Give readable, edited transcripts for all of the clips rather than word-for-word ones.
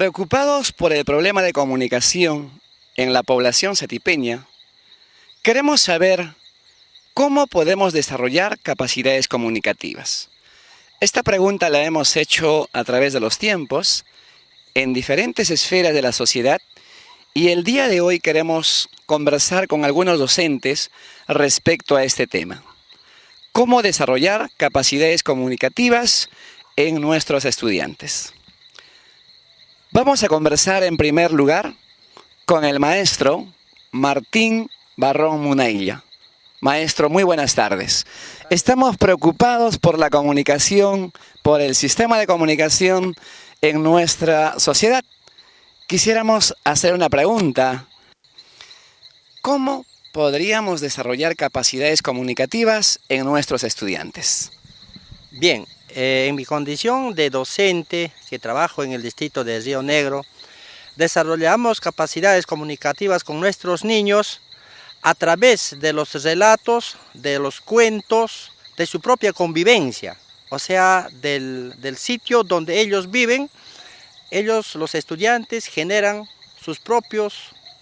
Preocupados por el problema de comunicación en la población setipeña, queremos saber cómo podemos desarrollar capacidades comunicativas. Esta pregunta la hemos hecho a través de los tiempos, en diferentes esferas de la sociedad, y el día de hoy queremos conversar con algunos docentes respecto a este tema. ¿Cómo desarrollar capacidades comunicativas en nuestros estudiantes? Vamos a conversar en primer lugar con el maestro Martín Barrón Munailla. Maestro, muy buenas tardes. Estamos preocupados por la comunicación, por el sistema de comunicación en nuestra sociedad. Quisiéramos hacer una pregunta. ¿Cómo podríamos desarrollar capacidades comunicativas en nuestros estudiantes? Bien, en mi condición de docente que trabajo en el distrito de Río Negro, desarrollamos capacidades comunicativas con nuestros niños a través de los relatos, de los cuentos, de su propia convivencia, o sea, del sitio donde ellos viven. Ellos, los estudiantes, generan sus propios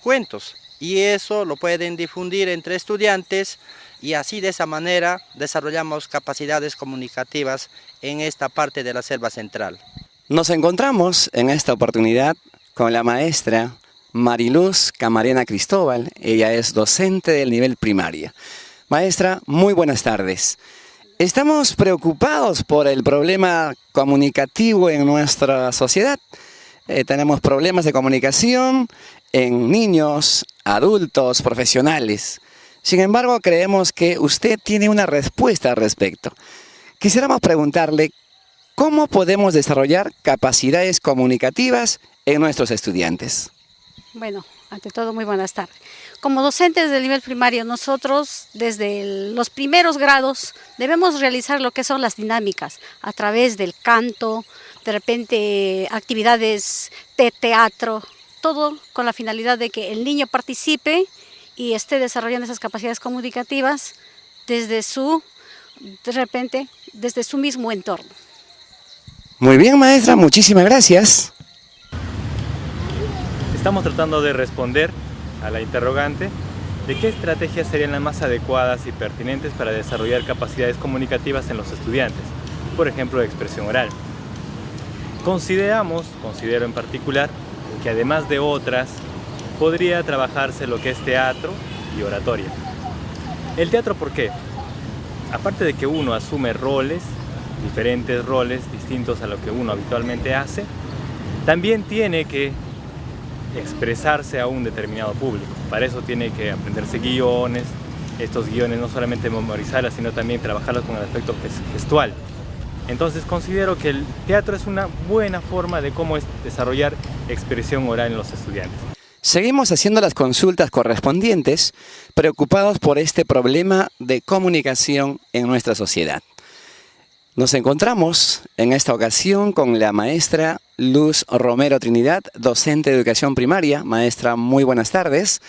cuentos y eso lo pueden difundir entre estudiantes y así de esa manera desarrollamos capacidades comunicativas en esta parte de la selva central. Nos encontramos en esta oportunidad con la maestra Mariluz Camarena Cristóbal. Ella es docente del nivel primaria. Maestra, muy buenas tardes. Estamos preocupados por el problema comunicativo en nuestra sociedad. Tenemos problemas de comunicación en niños, adultos, profesionales. Sin embargo, creemos que usted tiene una respuesta al respecto. Quisiéramos preguntarle, ¿cómo podemos desarrollar capacidades comunicativas en nuestros estudiantes? Bueno, ante todo, muy buenas tardes. Como docentes del nivel primario, nosotros desde los primeros grados debemos realizar lo que son las dinámicas a través del canto, de repente actividades de teatro, todo con la finalidad de que el niño participe y esté desarrollando esas capacidades comunicativas desde su mismo entorno. Muy bien, maestra, muchísimas gracias. Estamos tratando de responder a la interrogante de qué estrategias serían las más adecuadas y pertinentes para desarrollar capacidades comunicativas en los estudiantes, por ejemplo, de expresión oral. Considero en particular que además de otras, podría trabajarse lo que es teatro y oratoria. El teatro, ¿por qué? Aparte de que uno asume roles, diferentes roles distintos a lo que uno habitualmente hace, también tiene que expresarse a un determinado público. Para eso tiene que aprenderse guiones, estos guiones no solamente memorizarlos, sino también trabajarlos con el aspecto gestual. Entonces considero que el teatro es una buena forma de cómo desarrollar expresión oral en los estudiantes. Seguimos haciendo las consultas correspondientes, preocupados por este problema de comunicación en nuestra sociedad. Nos encontramos en esta ocasión con la maestra Luz Romero Trinidad, docente de educación primaria. Maestra, muy buenas tardes.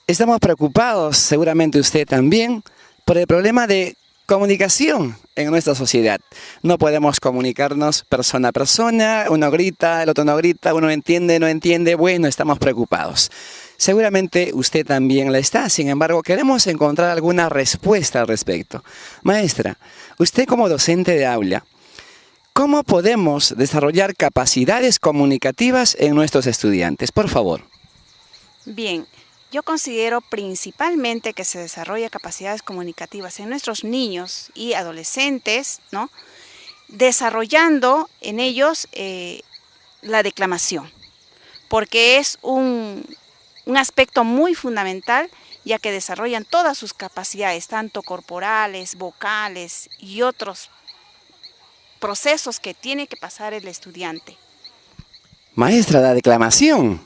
Estamos preocupados, seguramente usted también, por el problema de comunicación en nuestra sociedad. No podemos comunicarnos persona a persona, uno grita, el otro no grita, uno entiende, no entiende, bueno, estamos preocupados. Seguramente usted también la está, sin embargo, queremos encontrar alguna respuesta al respecto. Maestra, usted como docente de aula, ¿cómo podemos desarrollar capacidades comunicativas en nuestros estudiantes? Por favor. Bien, yo considero principalmente que se desarrolla capacidades comunicativas en nuestros niños y adolescentes, ¿no? Desarrollando en ellos la declamación, porque es un aspecto muy fundamental, ya que desarrollan todas sus capacidades, tanto corporales, vocales y otros procesos que tiene que pasar el estudiante. Maestra, la declamación,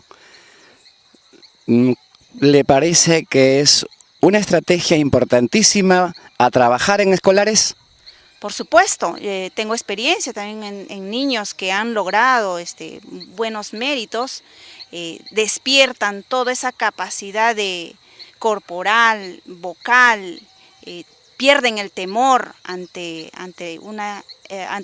¿le parece que es una estrategia importantísima a trabajar en escolares? Por supuesto, tengo experiencia también en niños que han logrado buenos méritos, despiertan toda esa capacidad corporal, vocal, pierden el temor ante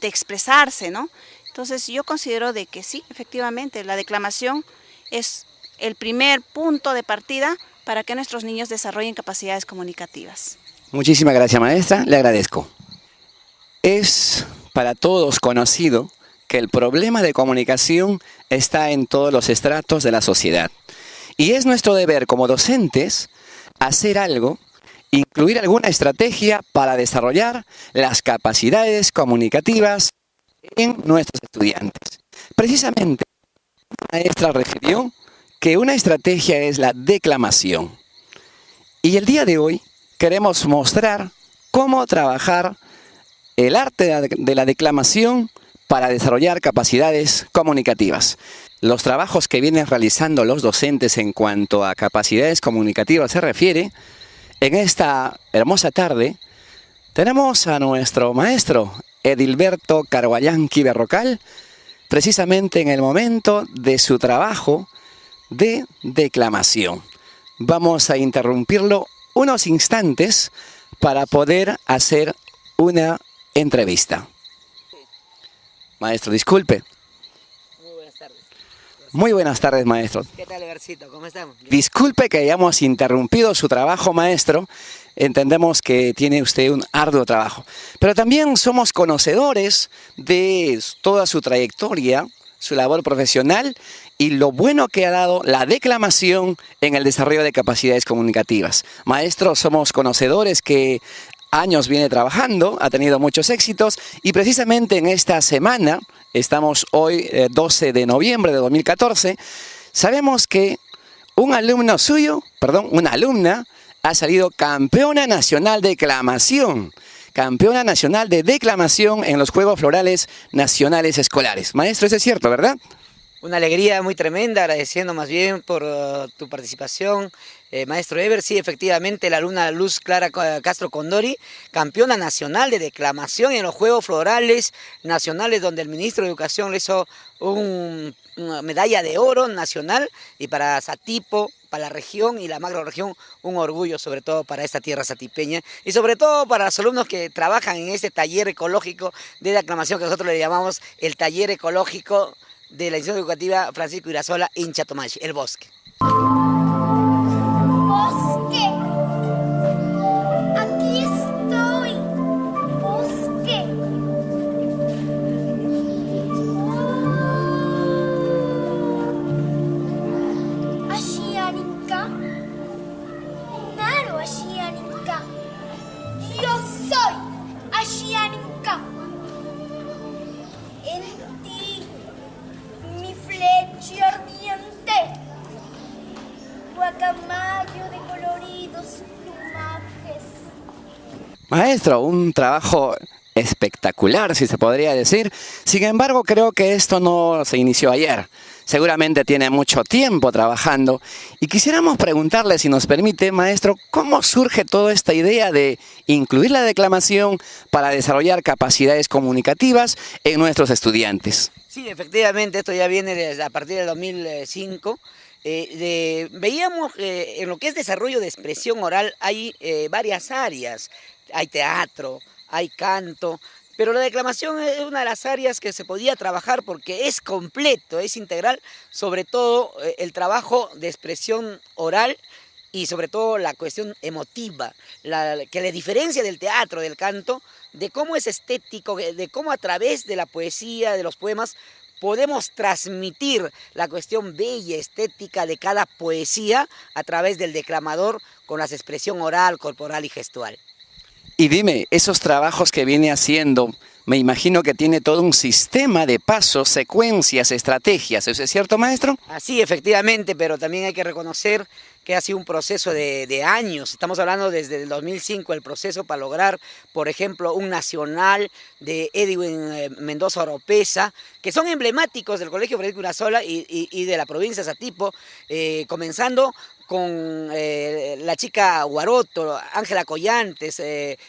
expresarse, ¿no? Entonces yo considero de que sí, efectivamente, la declamación es el primer punto de partida para que nuestros niños desarrollen capacidades comunicativas. Muchísimas gracias, maestra, le agradezco. Es para todos conocido que el problema de comunicación está en todos los estratos de la sociedad. Y es nuestro deber como docentes hacer algo, incluir alguna estrategia para desarrollar las capacidades comunicativas en nuestros estudiantes. Precisamente, la maestra refirió que una estrategia es la declamación. Y el día de hoy queremos mostrar cómo trabajar el arte de la declamación para desarrollar capacidades comunicativas. Los trabajos que vienen realizando los docentes en cuanto a capacidades comunicativas se refiere, en esta hermosa tarde tenemos a nuestro maestro Edilberto Carguayanqui Berrocal, precisamente en el momento de su trabajo de declamación. Vamos a interrumpirlo unos instantes para poder hacer una entrevista. Maestro, disculpe. Muy buenas tardes. Muy buenas tardes, maestro. ¿Qué tal, Evercito? ¿Cómo estamos? Bien. Disculpe que hayamos interrumpido su trabajo, maestro. Entendemos que tiene usted un arduo trabajo. Pero también somos conocedores de toda su trayectoria, su labor profesional y lo bueno que ha dado la declamación en el desarrollo de capacidades comunicativas. Maestro, somos conocedores que años viene trabajando, ha tenido muchos éxitos y precisamente en esta semana, estamos hoy 12 de noviembre de 2014, sabemos que un alumno suyo, una alumna, ha salido campeona nacional de declamación. Campeona nacional de declamación en los Juegos Florales Nacionales Escolares. Maestro, eso es cierto, ¿verdad? Una alegría muy tremenda, agradeciendo más bien por tu participación, maestro Ever. Sí, efectivamente, la alumna Luz Clara Castro Condori, campeona nacional de declamación en los Juegos Florales Nacionales, donde el ministro de Educación le hizo una medalla de oro nacional, y para Satipo, para la región y la macrorregión, un orgullo sobre todo para esta tierra satipeña y sobre todo para los alumnos que trabajan en este taller ecológico de declamación que nosotros le llamamos el taller ecológico de la institución educativa Francisco Irazola en Chatomachi, el bosque. Bosque, aquí estoy, bosque. Ashianinka, Naru Ashianinka, yo soy Ashianinka. En ti, mi flecha ardiente, guacamayo de coloridos plumajes. Maestro, un trabajo espectacular, si se podría decir. Sin embargo, creo que esto no se inició ayer. Seguramente tiene mucho tiempo trabajando. Y quisiéramos preguntarle, si nos permite, maestro, ¿cómo surge toda esta idea de incluir la declamación para desarrollar capacidades comunicativas en nuestros estudiantes? Sí, efectivamente, esto ya viene desde a partir del 2005. Veíamos en lo que es desarrollo de expresión oral hay varias áreas. Hay teatro, hay canto, pero la declamación es una de las áreas que se podía trabajar porque es completo, es integral, sobre todo el trabajo de expresión oral y sobre todo la cuestión emotiva, que le diferencia del teatro, del canto, de cómo es estético, de cómo a través de la poesía, de los poemas, podemos transmitir la cuestión bella, estética de cada poesía a través del declamador con la expresión oral, corporal y gestual. Y dime, esos trabajos que viene haciendo, me imagino que tiene todo un sistema de pasos, secuencias, estrategias. ¿Eso es cierto, maestro? Así, efectivamente, pero también hay que reconocer que ha sido un proceso de años. Estamos hablando desde el 2005, el proceso para lograr, por ejemplo, un nacional de Edwin Mendoza Oropesa, que son emblemáticos del Colegio Francisco Irazola y de la provincia de Satipo, comenzando con la chica Guaroto, Ángela Collantes,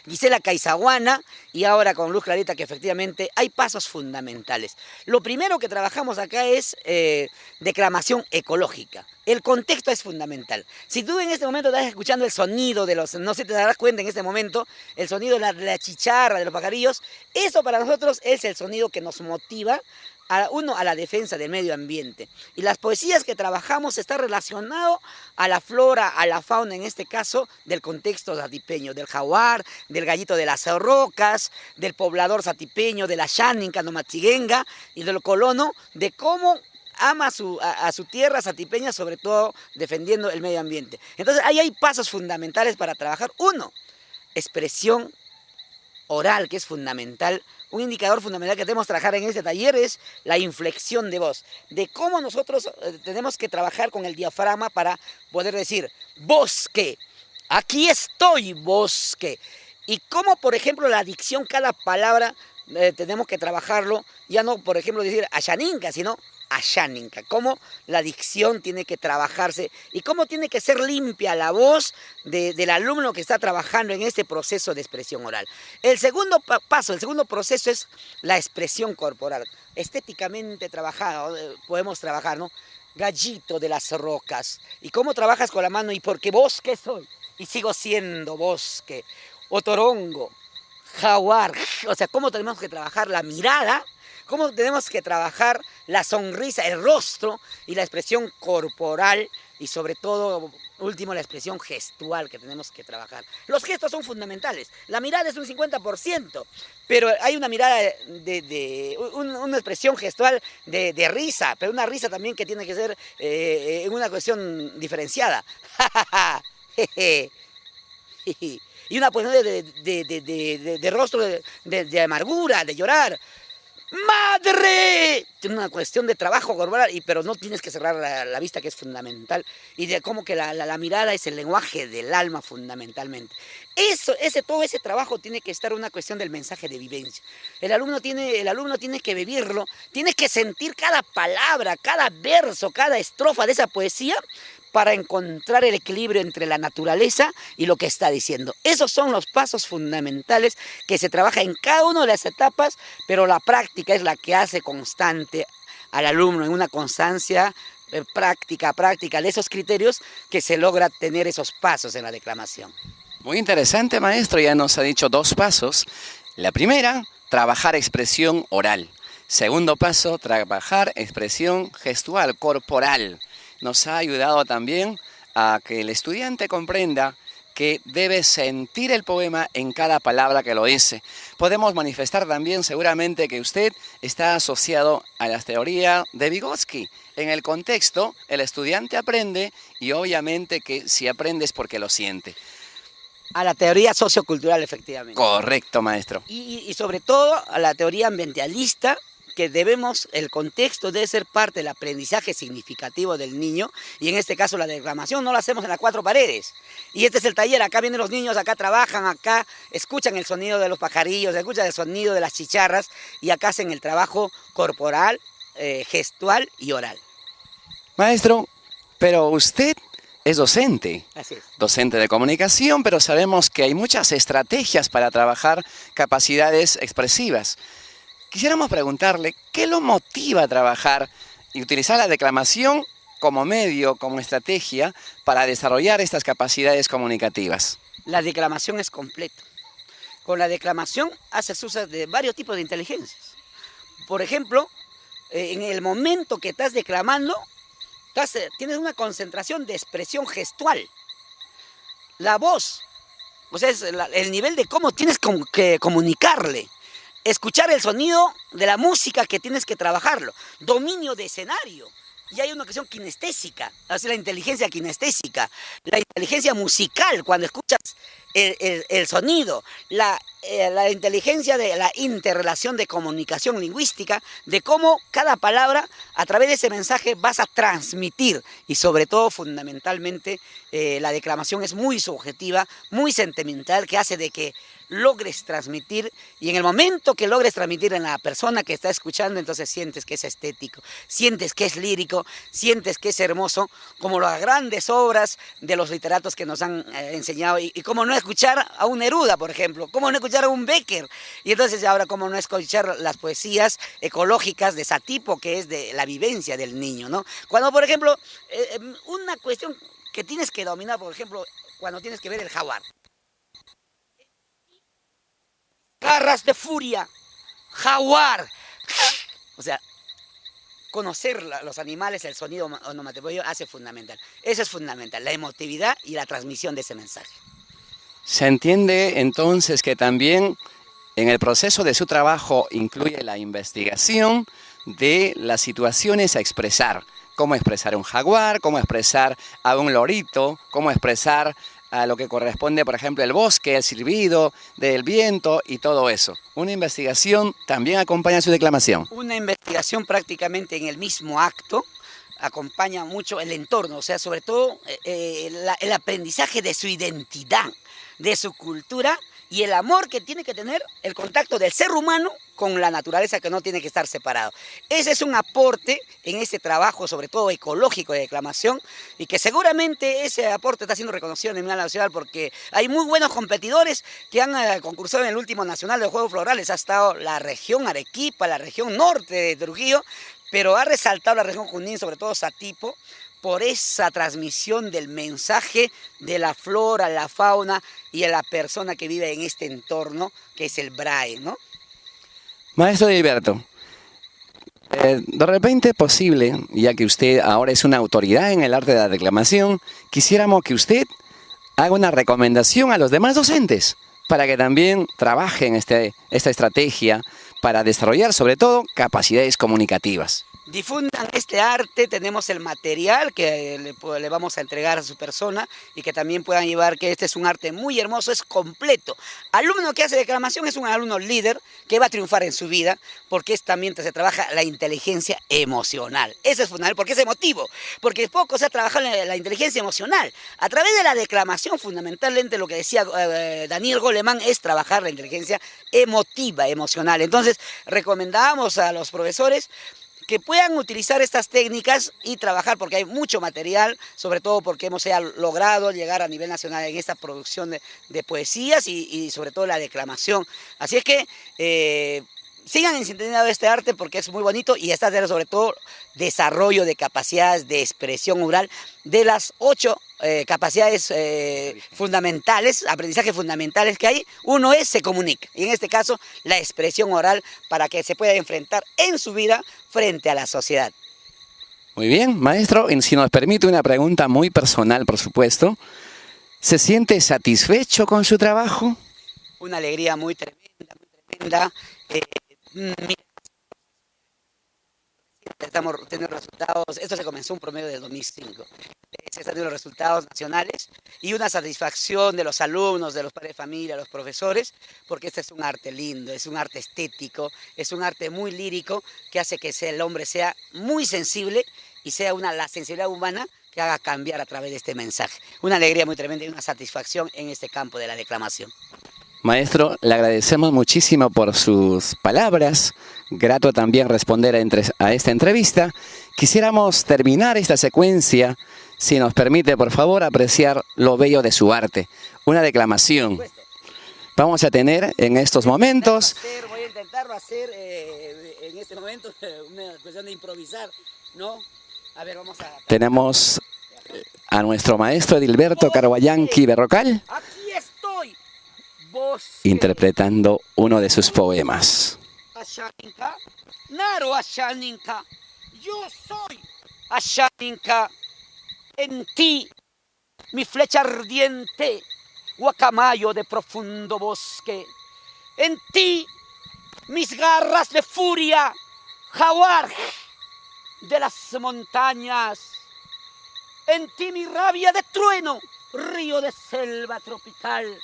Gisela Caizahuana y ahora con Luz Clarita, que efectivamente hay pasos fundamentales. Lo primero que trabajamos acá es declamación ecológica. El contexto es fundamental. Si tú en este momento estás escuchando el sonido de los, no sé, te darás cuenta en este momento, el sonido de la chicharra, de los pajarillos, eso para nosotros es el sonido que nos motiva a la defensa del medio ambiente. Y las poesías que trabajamos están relacionadas a la flora, a la fauna, en este caso, del contexto satipeño, del jaguar, del gallito de las rocas, del poblador satipeño, de la xáninca, nomatiguenga y del colono, de cómo ama a su tierra satipeña, sobre todo defendiendo el medio ambiente. Entonces, ahí hay pasos fundamentales para trabajar. Uno, expresión oral, que es fundamental. Un indicador fundamental que tenemos que trabajar en este taller es la inflexión de voz, de cómo nosotros tenemos que trabajar con el diafragma para poder decir bosque, aquí estoy bosque, y cómo, por ejemplo, la dicción, cada palabra tenemos que trabajarlo, ya no, por ejemplo, decir Ayaninka, sino Ayaninka, cómo la dicción tiene que trabajarse y cómo tiene que ser limpia la voz del alumno que está trabajando en este proceso de expresión oral. El segundo paso, el segundo proceso es la expresión corporal, estéticamente trabajada, podemos trabajar, ¿no? Gallito de las rocas, y cómo trabajas con la mano, y porque bosque soy, y sigo siendo bosque, o torongo, jaguar, o sea, cómo tenemos que trabajar la mirada, cómo tenemos que trabajar la sonrisa, el rostro y la expresión corporal y sobre todo, último, la expresión gestual que tenemos que trabajar. Los gestos son fundamentales. La mirada es un 50%, pero hay una mirada una expresión gestual de risa, pero una risa también que tiene que ser en una cuestión diferenciada. Y una posición de rostro de amargura, de llorar. ¡Madre! Tiene una cuestión de trabajo corporal, pero no tienes que cerrar la vista, que es fundamental, y de cómo que la mirada es el lenguaje del alma fundamentalmente. Todo ese trabajo tiene que estar una cuestión del mensaje de vivencia. El alumno tiene que vivirlo, tiene que sentir cada palabra, cada verso, cada estrofa de esa poesía, para encontrar el equilibrio entre la naturaleza y lo que está diciendo. Esos son los pasos fundamentales que se trabaja en cada una de las etapas, pero la práctica es la que hace constante al alumno, en una constancia práctica de esos criterios que se logra tener esos pasos en la declamación. Muy interesante, maestro, ya nos ha dicho 2 pasos. La primera, trabajar expresión oral. Segundo paso, trabajar expresión gestual, corporal. Nos ha ayudado también a que el estudiante comprenda que debe sentir el poema en cada palabra que lo dice. Podemos manifestar también seguramente que usted está asociado a la teoría de Vygotsky. En el contexto, el estudiante aprende y obviamente que si aprende es porque lo siente. A la teoría sociocultural, efectivamente. Correcto, maestro. Y sobre todo a la teoría ambientalista, que el contexto debe ser parte del aprendizaje significativo del niño, y en este caso la declamación no la hacemos en las 4 paredes. Y este es el taller, acá vienen los niños, acá trabajan, acá escuchan el sonido de los pajarillos, escuchan el sonido de las chicharras, y acá hacen el trabajo corporal, gestual y oral. Maestro, pero usted es docente. Así es. Docente de comunicación, pero sabemos que hay muchas estrategias para trabajar capacidades expresivas. Quisiéramos preguntarle, ¿qué lo motiva a trabajar y utilizar la declamación como medio, como estrategia para desarrollar estas capacidades comunicativas? La declamación es completa. Con la declamación haces uso de varios tipos de inteligencias. Por ejemplo, en el momento que estás declamando, tienes una concentración de expresión gestual. La voz, o sea, es el nivel de cómo tienes que comunicarle. Escuchar el sonido de la música que tienes que trabajarlo. Dominio de escenario. Y hay una cuestión kinestésica, así la inteligencia kinestésica, la inteligencia musical, cuando escuchas el sonido, la inteligencia de la interrelación de comunicación lingüística, de cómo cada palabra, a través de ese mensaje, vas a transmitir. Y sobre todo, fundamentalmente, la declamación es muy subjetiva, muy sentimental, que hace de que logres transmitir, y en el momento que logres transmitir en la persona que está escuchando, entonces sientes que es estético, sientes que es lírico, sientes que es hermoso, como las grandes obras de los literatos que nos han enseñado, y cómo no escuchar a un Neruda, por ejemplo, cómo no escuchar a un Becker, y entonces ahora cómo no escuchar las poesías ecológicas de Satipo, que es de la vivencia del niño, ¿no? Cuando, por ejemplo, una cuestión que tienes que dominar, por ejemplo, cuando tienes que ver el jaguar. Garras de furia, jaguar. O sea, conocer los animales, el sonido onomatopéyico hace fundamental. Eso es fundamental, la emotividad y la transmisión de ese mensaje. Se entiende entonces que también en el proceso de su trabajo incluye la investigación de las situaciones a expresar. Cómo expresar un jaguar, cómo expresar a un lorito, cómo expresar a lo que corresponde, por ejemplo, el bosque, el silbido del viento y todo eso. Una investigación también acompaña su declamación. Una investigación prácticamente en el mismo acto acompaña mucho el entorno, o sea, sobre todo el aprendizaje de su identidad, de su cultura y el amor que tiene que tener el contacto del ser humano con la naturaleza, que no tiene que estar separado. Ese es un aporte en este trabajo, sobre todo ecológico de declamación, y que seguramente ese aporte está siendo reconocido a nivel nacional, porque hay muy buenos competidores que han concursado en el último nacional de Juegos Florales. Ha estado la región Arequipa, la región norte de Trujillo, pero ha resaltado la región Junín, sobre todo Satipo, por esa transmisión del mensaje de la flora, la fauna y de la persona que vive en este entorno, que es el braille, ¿no? Maestro Edilberto, de repente posible, ya que usted ahora es una autoridad en el arte de la declamación, quisiéramos que usted haga una recomendación a los demás docentes para que también trabajen esta estrategia para desarrollar sobre todo capacidades comunicativas. Difundan este arte, tenemos el material que le vamos a entregar a su persona y que también puedan llevar, que este es un arte muy hermoso, es completo. Alumno que hace declamación es un alumno líder que va a triunfar en su vida, porque también se trabaja la inteligencia emocional. Eso es fundamental, porque es emotivo, porque poco se ha trabajado la inteligencia emocional. A través de la declamación, fundamentalmente lo que decía Daniel Goleman es trabajar la inteligencia emotiva, emocional. Entonces, recomendamos a los profesores que puedan utilizar estas técnicas y trabajar, porque hay mucho material, sobre todo porque hemos logrado llegar a nivel nacional en esta producción de poesías y sobre todo la declamación. Así es que sigan en sintonía de este arte, porque es muy bonito, y está sobre todo desarrollo de capacidades de expresión oral, de las 8 capacidades fundamentales, aprendizajes fundamentales que hay. Uno es se comunica, y en este caso la expresión oral, para que se pueda enfrentar en su vida frente a la sociedad. Muy bien, maestro, y si nos permite una pregunta muy personal, por supuesto, ¿se siente satisfecho con su trabajo? Una alegría muy tremenda, muy tremenda. Estamos teniendo resultados, esto se comenzó un promedio del 2005, se están teniendo los resultados nacionales y una satisfacción de los alumnos, de los padres de familia, los profesores, porque este es un arte lindo, es un arte estético, es un arte muy lírico que hace que el hombre sea muy sensible y sea la sensibilidad humana que haga cambiar a través de este mensaje. Una alegría muy tremenda y una satisfacción en este campo de la declamación. Maestro, le agradecemos muchísimo por sus palabras. Grato también responder a esta entrevista. Quisiéramos terminar esta secuencia, si nos permite, por favor, apreciar lo bello de su arte. Una declamación. Vamos a tener en estos momentos... Voy a intentarlo hacer en este momento, una cuestión de improvisar, ¿no? A ver, vamos a... Tenemos a nuestro maestro Edilberto Carguayanqui Berrocal, aquí estoy, interpretando uno de sus poemas. Ashaninka, Naro Ashaninka, yo soy Ashaninka, en ti mi flecha ardiente, guacamayo de profundo bosque, en ti mis garras de furia, jaguar de las montañas, en ti mi rabia de trueno, río de selva tropical,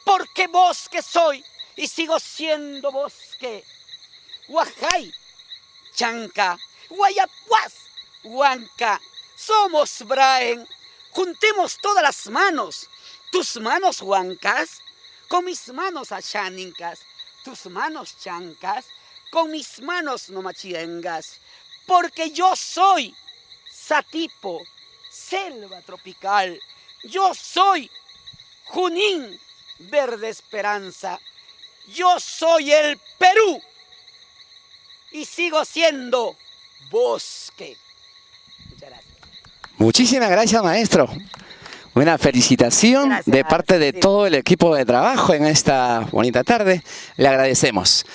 porque bosque soy y sigo siendo bosque. Guajay, Chanca, Guayapuas, Huanca, somos Braen, juntemos todas las manos, tus manos huancas con mis manos achánicas, tus manos chancas, con mis manos no machiengas, porque yo soy Satipo, selva tropical, yo soy Junín, verde esperanza, yo soy el Perú y sigo siendo bosque. Muchas gracias. Muchísimas gracias, maestro. Una felicitación Gracias. de parte de todo el equipo de trabajo en esta bonita tarde. Le agradecemos.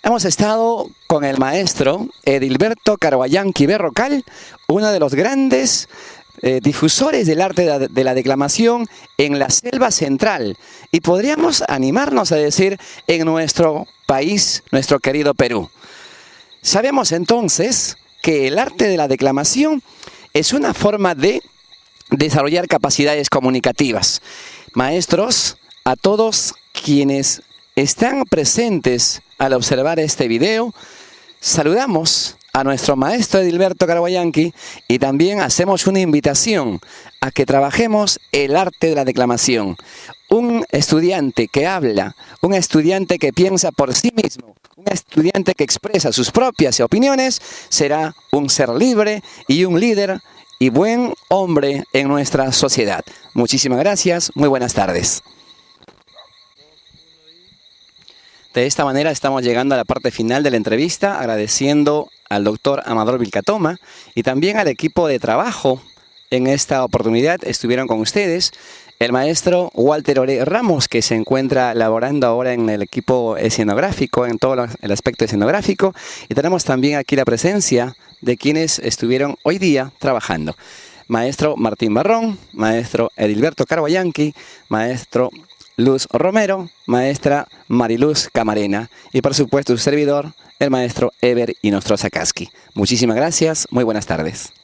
Hemos estado con el maestro Edilberto Carguayanqui Berrocal, uno de los grandes difusores del arte de la declamación en la selva central. Y podríamos animarnos a decir en nuestro país, nuestro querido Perú. Sabemos entonces que el arte de la declamación es una forma de desarrollar capacidades comunicativas. Maestros, a todos quienes están presentes al observar este video, saludamos a nuestro maestro Edilberto Carguayanqui y también hacemos una invitación a que trabajemos el arte de la declamación. Un estudiante que habla, un estudiante que piensa por sí mismo, un estudiante que expresa sus propias opiniones, será un ser libre y un líder y buen hombre en nuestra sociedad. Muchísimas gracias, muy buenas tardes. De esta manera estamos llegando a la parte final de la entrevista, agradeciendo al doctor Amador Vilcatoma y también al equipo de trabajo. En esta oportunidad estuvieron con ustedes el maestro Walter Oré Ramos, que se encuentra laborando ahora en el equipo escenográfico, en todo el aspecto escenográfico, y tenemos también aquí la presencia de quienes estuvieron hoy día trabajando. Maestro Martín Barrón, maestro Edilberto Carguayanqui, maestro Luz Romero, maestra Mariluz Camarena y por supuesto su servidor, el maestro Eber Inostroza Casqui. Muchísimas gracias, muy buenas tardes.